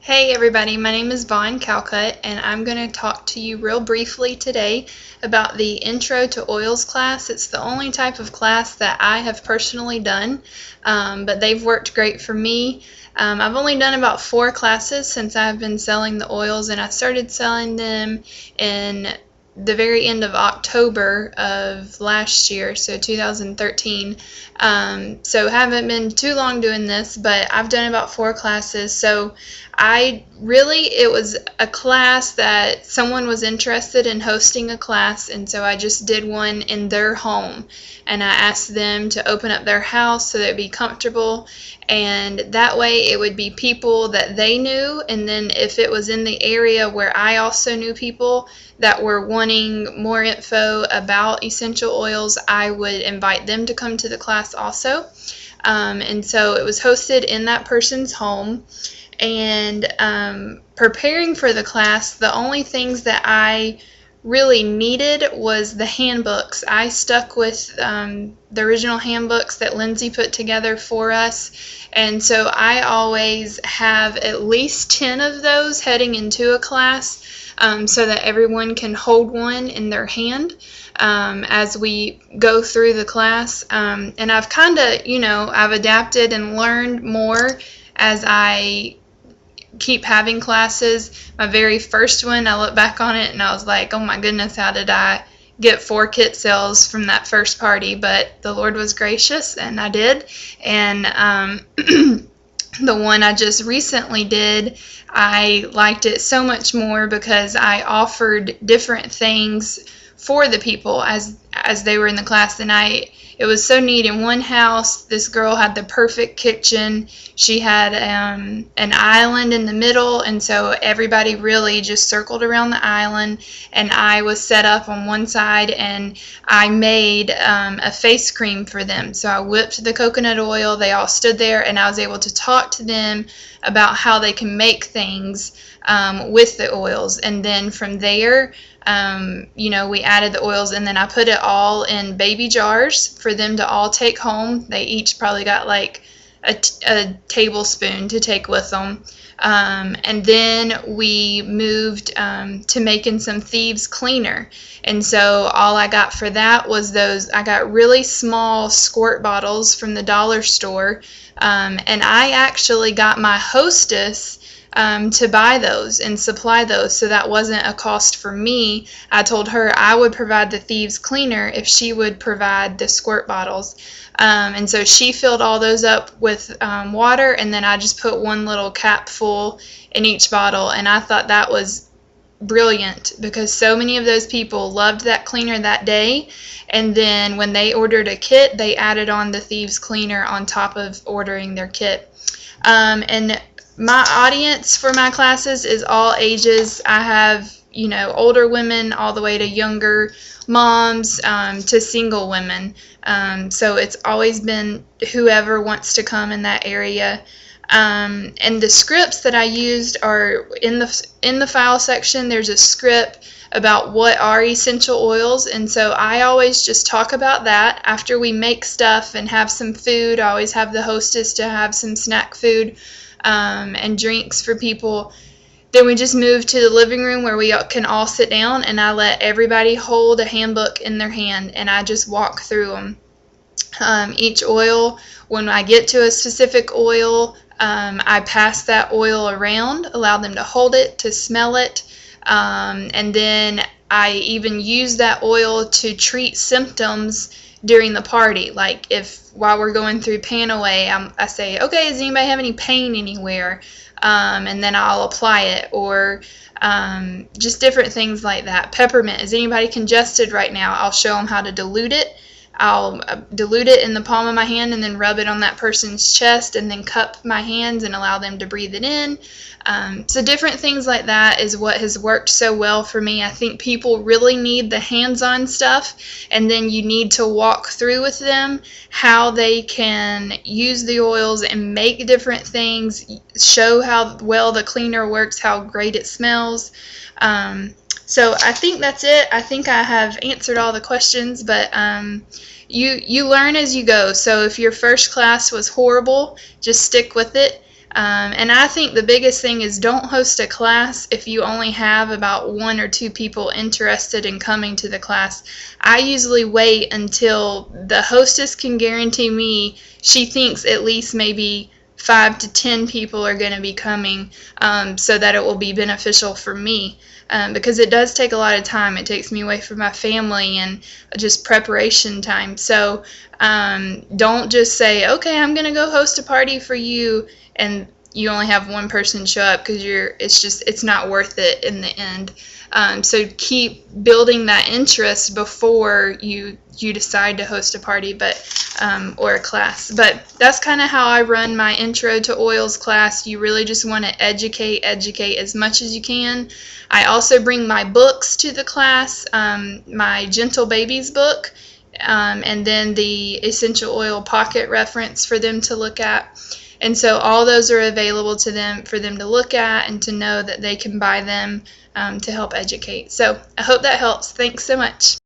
Hey everybody, my name is Vaughn Calcutt, and I'm going to talk to you real briefly today about the Intro to Oils class. It's the only type of class that I have personally done, but they've worked great for me. I've only done about 4 classes since I've been selling the oils, and I started selling them in the very end of October of last year, so 2013. So haven't been too long doing this, but I've done about 4 classes. So it was a class that someone was interested in hosting a class, and so I just did one in their home, and I asked them to open up their house so that it'd be comfortable, and that way it would be people that they knew, and then if it was in the area where I also knew people that were wanting more info about essential oils, I would invite them to come to the class also. And so it was hosted in that person's home. And preparing for the class, the only things that I really needed was the handbooks. I stuck with the original handbooks that Lindsay put together for us, and so I always have at least 10 of those heading into a class, so that everyone can hold one in their hand as we go through the class. And I've kind of, I've adapted and learned more as I keep having classes. My very first one, I look back on it and I was like, oh my goodness, how did I get 4 kit sales from that first party? But the Lord was gracious and I did. And the one I just recently did, I liked it so much more because I offered different things for the people as they were in the class. And it was so neat. In one house, this girl had the perfect kitchen. She had an island in the middle, and so everybody really just circled around the island, and I was set up on one side, and I made a face cream for them. So I whipped the coconut oil, they all stood there, and I was able to talk to them about how they can make things with the oils. And then from there, we added the oils, and then I put it all in baby jars for them to all take home. They each probably got like a tablespoon to take with them. And then we moved to making some thieves cleaner. And so all I got for that was I got really small squirt bottles from the dollar store. And I actually got my hostess to buy those and supply those, so that wasn't a cost for me. I told her I would provide the thieves cleaner if she would provide the squirt bottles. And so she filled all those up with water, and then I just put one little cap full in each bottle, and I thought that was brilliant because so many of those people loved that cleaner that day, and then when they ordered a kit, they added on the thieves cleaner on top of ordering their kit. And my audience for my classes is all ages. I have, older women all the way to younger moms to single women. So it's always been whoever wants to come in that area. And the scripts that I used are in the file section. There's a script about what are essential oils, and so I always just talk about that after we make stuff and have some food. I always have the hostess to have some snack food and drinks for people. Then we just move to the living room where we can all sit down, and I let everybody hold a handbook in their hand, and I just walk through them. Each oil, when I get to a specific oil, I pass that oil around, allow them to hold it, to smell it, and then I even use that oil to treat symptoms during the party. Like while we're going through Panaway, I say, okay, does anybody have any pain anywhere? And then I'll apply it, or just different things like that. Peppermint, is anybody congested right now? I'll show them how to dilute it. I'll dilute it in the palm of my hand and then rub it on that person's chest and then cup my hands and allow them to breathe it in. So different things like that is what has worked so well for me. I think people really need the hands-on stuff, and then you need to walk through with them how they can use the oils and make different things, show how well the cleaner works, how great it smells. So I think that's it. I think I have answered all the questions, but you learn as you go. So if your first class was horrible, just stick with it. And I think the biggest thing is don't host a class if you only have about 1 or 2 people interested in coming to the class. I usually wait until the hostess can guarantee me she thinks at least maybe 5 to 10 people are going to be coming, so that it will be beneficial for me. Because it does take a lot of time. It takes me away from my family and just preparation time. So don't just say, okay, I'm going to go host a party for you, and you only have one person show up, because it's not worth it in the end. So keep building that interest before you decide to host a party, or a class. But that's kind of how I run my Intro to Oils class. You really just want to educate as much as you can. I also bring my books to the class, my Gentle Babies book, and then the Essential Oil Pocket Reference for them to look at. And so all those are available to them for them to look at and to know that they can buy them to help educate. So I hope that helps. Thanks so much.